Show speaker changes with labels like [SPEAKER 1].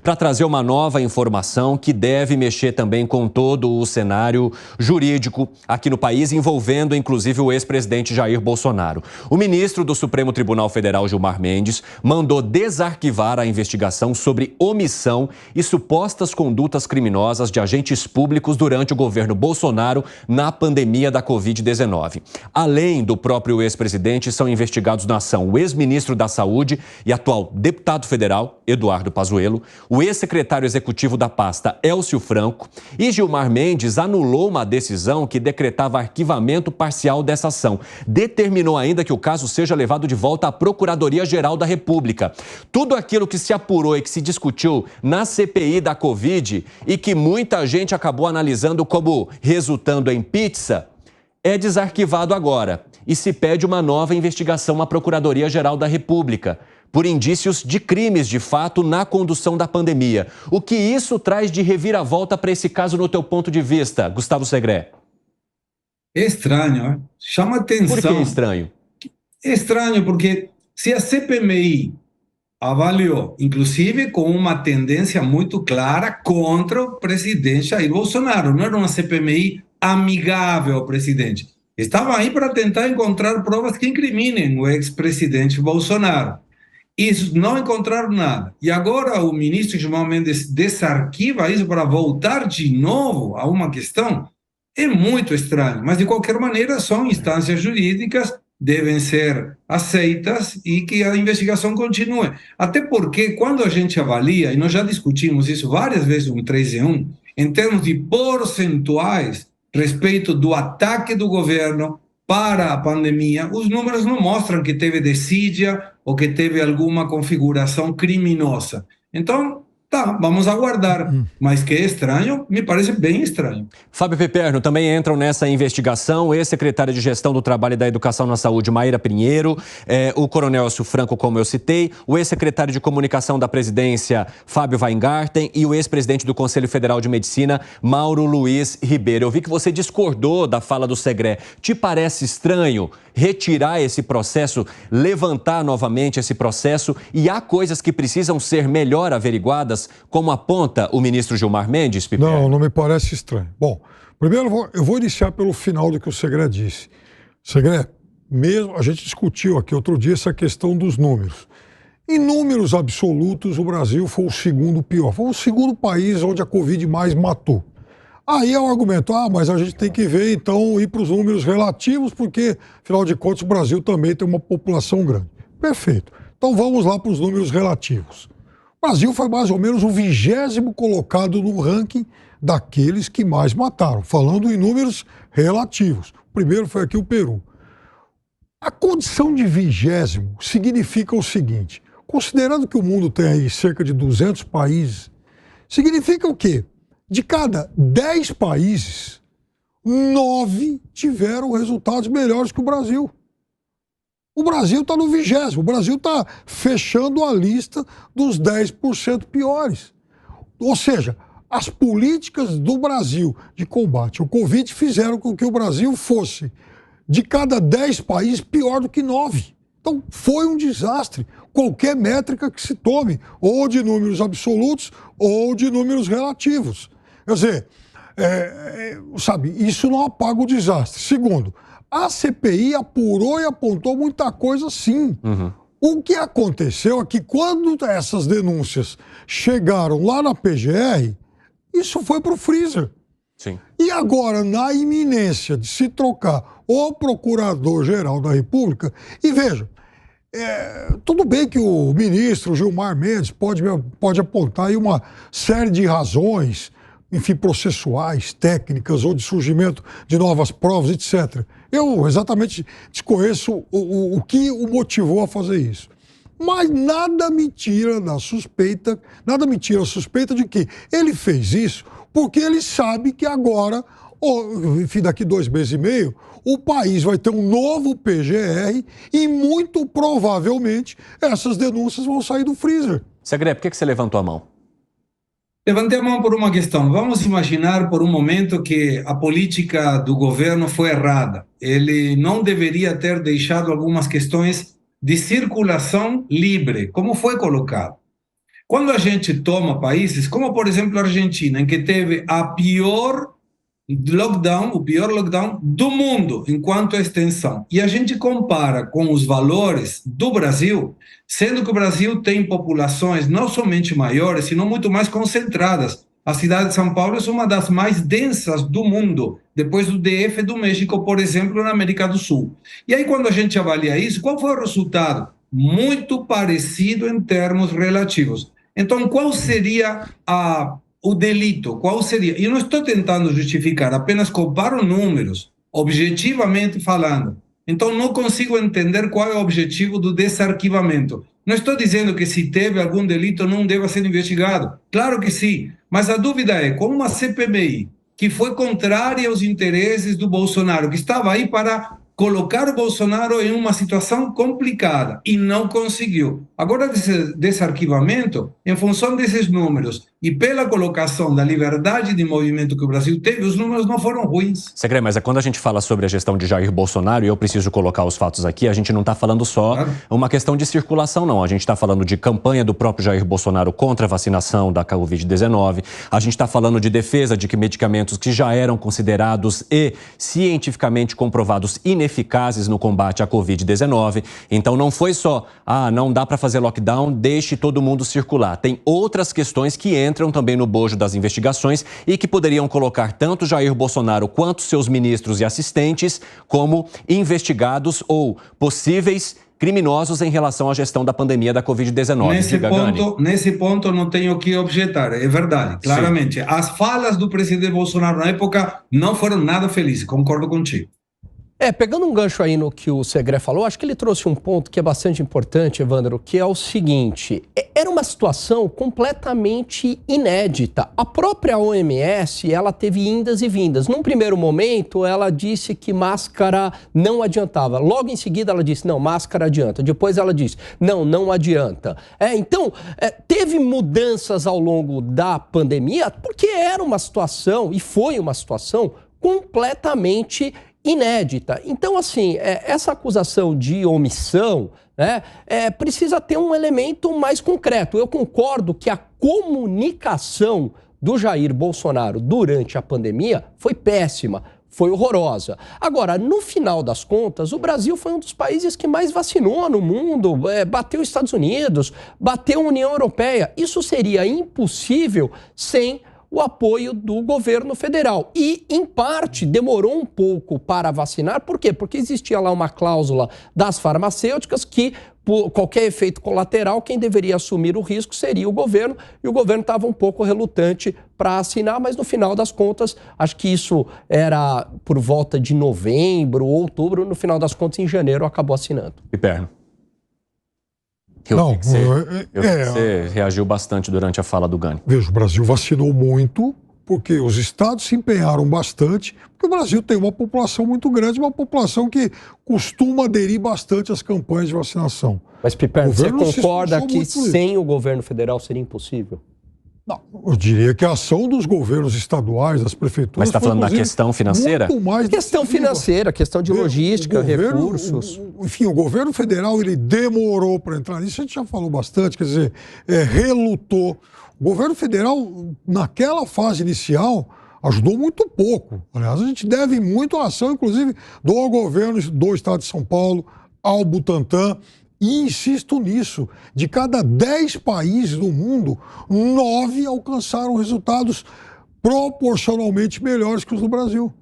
[SPEAKER 1] para trazer uma nova informação que deve mexer também com todo o cenário jurídico aqui no país, envolvendo inclusive o ex-presidente Jair Bolsonaro. O ministro do Supremo Tribunal Federal, Gilmar Mendes, mandou desarquivar a investigação sobre omissão e supostas condutas criminosas de agentes públicos durante o governo Bolsonaro na pandemia da Covid-19. Além do próprio ex-presidente, são investigados na ação o ex-ministro da Saúde e atual deputado federal, Eduardo Pazuello, o ex-secretário executivo da pasta, Élcio Franco, e Gilmar Mendes anulou uma decisão que decretava arquivamento parcial dessa ação. Determinou ainda que o caso seja levado de volta à Procuradoria-Geral da República. Tudo aquilo que se apurou e que se discutiu na CPI da Covid e que muita gente acabou analisando como resultando em pizza, é desarquivado agora e se pede uma nova investigação à Procuradoria-Geral da República por indícios de crimes de fato na condução da pandemia. O que isso traz de reviravolta para esse caso no teu ponto de vista, Gustavo Segré?
[SPEAKER 2] É estranho, hein? Chama atenção.
[SPEAKER 1] Por que é estranho?
[SPEAKER 2] É estranho porque se a CPMI avaliou, inclusive com uma tendência muito clara contra o presidente Jair Bolsonaro, não era uma CPMI amigável ao presidente. Estava aí para tentar encontrar provas que incriminem o ex-presidente Bolsonaro. Isso, não encontraram nada. E agora o ministro Gilmar Mendes desarquiva isso para voltar de novo a uma questão. É muito estranho, mas de qualquer maneira são instâncias jurídicas, devem ser aceitas e que a investigação continue. Até porque quando a gente avalia, e nós já discutimos isso várias vezes no 3 em 1, em termos de percentuais, respeito do ataque do governo para a pandemia, os números não mostram que teve desídia ou que teve alguma configuração criminosa. Então, tá, vamos aguardar. Mas que é estranho, me parece bem estranho.
[SPEAKER 1] Fábio Piperno, também entram nessa investigação ex-secretária de Gestão do Trabalho e da Educação na Saúde, Maíra Pinheiro, o coronel Élcio Franco, como eu citei, o ex-secretário de Comunicação da Presidência, Fábio Weingarten, e o ex-presidente do Conselho Federal de Medicina, Mauro Luiz Ribeiro. Eu vi que você discordou da fala do Segré. Te parece estranho retirar esse processo, levantar novamente esse processo, e há coisas que precisam ser melhor averiguadas, como aponta o ministro Gilmar Mendes, Piperno?
[SPEAKER 3] Não me parece estranho. Bom, primeiro eu vou iniciar pelo final do que o Segré disse. Segré, mesmo a gente discutiu aqui outro dia essa questão dos números. Em números absolutos, o Brasil foi o segundo pior. Foi o segundo país onde a Covid mais matou. Aí é o argumento, mas a gente tem que ver, então, ir para os números relativos, porque, afinal de contas, o Brasil também tem uma população grande. Perfeito. Então vamos lá para os números relativos. O Brasil foi mais ou menos o 20º colocado no ranking daqueles que mais mataram, falando em números relativos. O primeiro foi aqui o Peru. A condição de 20º significa o seguinte, considerando que o mundo tem aí cerca de 200 países, significa o quê? De cada 10 países, 9 tiveram resultados melhores que o Brasil. O Brasil está no 20º, o Brasil está fechando a lista dos 10% piores. Ou seja, as políticas do Brasil de combate ao Covid fizeram com que o Brasil fosse, de cada 10 países, pior do que 9. Então, foi um desastre. Qualquer métrica que se tome, ou de números absolutos, ou de números relativos. Quer dizer, isso não apaga o desastre. Segundo, a CPI apurou e apontou muita coisa, sim. O que aconteceu é que quando essas denúncias chegaram lá na PGR, isso foi para o freezer.
[SPEAKER 1] Sim.
[SPEAKER 3] E agora, na iminência de se trocar o Procurador-Geral da República, e veja, tudo bem que o ministro Gilmar Mendes pode apontar aí uma série de razões, enfim, processuais, técnicas ou de surgimento de novas provas, etc. Eu exatamente desconheço o que o motivou a fazer isso. Mas nada me tira a suspeita de que ele fez isso porque ele sabe que agora, enfim, daqui 2 meses e meio, o país vai ter um novo PGR e muito provavelmente essas denúncias vão sair do freezer.
[SPEAKER 1] Segré, por que você levantou a mão?
[SPEAKER 2] Levantei a mão por uma questão. Vamos imaginar por um momento que a política do governo foi errada. Ele não deveria ter deixado algumas questões de circulação livre, como foi colocado. Quando a gente toma países, como por exemplo a Argentina, em que teve o pior lockdown do mundo em quanto à extensão, e a gente compara com os valores do Brasil, sendo que o Brasil tem populações não somente maiores, sino muito mais concentradas. A cidade de São Paulo é uma das mais densas do mundo, depois do DF do México, por exemplo, na América do Sul. E aí, quando a gente avalia isso, qual foi o resultado? Muito parecido em termos relativos. Então, qual seria o delito? Qual seria? Eu não estou tentando justificar, apenas comparo números, objetivamente falando. Então, não consigo entender qual é o objetivo do desarquivamento. Não estou dizendo que se teve algum delito não deva ser investigado. Claro que sim. Mas a dúvida é, como uma CPMI, que foi contrária aos interesses do Bolsonaro, que estava aí para colocar o Bolsonaro em uma situação complicada e não conseguiu. Agora, esse desarquivamento, em função desses números e pela colocação da liberdade de movimento que o Brasil teve, os números não foram ruins.
[SPEAKER 1] Segre, mas quando a gente fala sobre a gestão de Jair Bolsonaro, e eu preciso colocar os fatos aqui, a gente não está falando só uma questão de circulação, não. A gente está falando de campanha do próprio Jair Bolsonaro contra a vacinação da Covid-19. A gente está falando de defesa de que medicamentos que já eram considerados e cientificamente comprovados ineficazes no combate à Covid-19. Então não foi só, não dá para fazer lockdown, deixe todo mundo circular. Tem outras questões que entram também no bojo das investigações e que poderiam colocar tanto Jair Bolsonaro quanto seus ministros e assistentes como investigados ou possíveis criminosos em relação à gestão da pandemia da Covid-19.
[SPEAKER 2] Nesse ponto não tenho o que objetar, é verdade, claramente. Sim. As falas do presidente Bolsonaro na época não foram nada felizes, concordo contigo.
[SPEAKER 4] Pegando um gancho aí no que o Segre falou, acho que ele trouxe um ponto que é bastante importante, Evandro, que é o seguinte: era uma situação completamente inédita. A própria OMS, ela teve indas e vindas. Num primeiro momento, ela disse que máscara não adiantava. Logo em seguida, ela disse, não, máscara adianta. Depois ela disse, não adianta. Então, teve mudanças ao longo da pandemia, porque era uma situação, e foi uma situação, completamente inédita. Então, assim, essa acusação de omissão, né, precisa ter um elemento mais concreto. Eu concordo que a comunicação do Jair Bolsonaro durante a pandemia foi péssima, foi horrorosa. Agora, no final das contas, o Brasil foi um dos países que mais vacinou no mundo, bateu os Estados Unidos, bateu a União Europeia. Isso seria impossível sem o apoio do governo federal. E, em parte, demorou um pouco para vacinar. Por quê? Porque existia lá uma cláusula das farmacêuticas que, por qualquer efeito colateral, quem deveria assumir o risco seria o governo, e o governo estava um pouco relutante para assinar, mas no final das contas, acho que isso era por volta de novembro, outubro, no final das contas, em janeiro, acabou assinando.
[SPEAKER 1] Piperno. Você reagiu bastante durante a fala do Gani.
[SPEAKER 3] Veja, o Brasil vacinou muito porque os estados se empenharam bastante, porque o Brasil tem uma população muito grande, uma população que costuma aderir bastante às campanhas de vacinação.
[SPEAKER 4] Mas, Piperno, você concorda que sem o governo federal seria impossível?
[SPEAKER 3] Não, eu diria que a ação dos governos estaduais, das prefeituras...
[SPEAKER 1] Mas você está falando da questão financeira?
[SPEAKER 4] Questão financeira, questão de logística, recursos...
[SPEAKER 3] Enfim, o governo federal, ele demorou para entrar nisso, a gente já falou bastante, quer dizer, relutou. O governo federal, naquela fase inicial, ajudou muito pouco. Aliás, a gente deve muito à ação, inclusive, do governo do estado de São Paulo, ao Butantan. E insisto nisso, de cada 10 países do mundo, 9 alcançaram resultados proporcionalmente melhores que os do Brasil.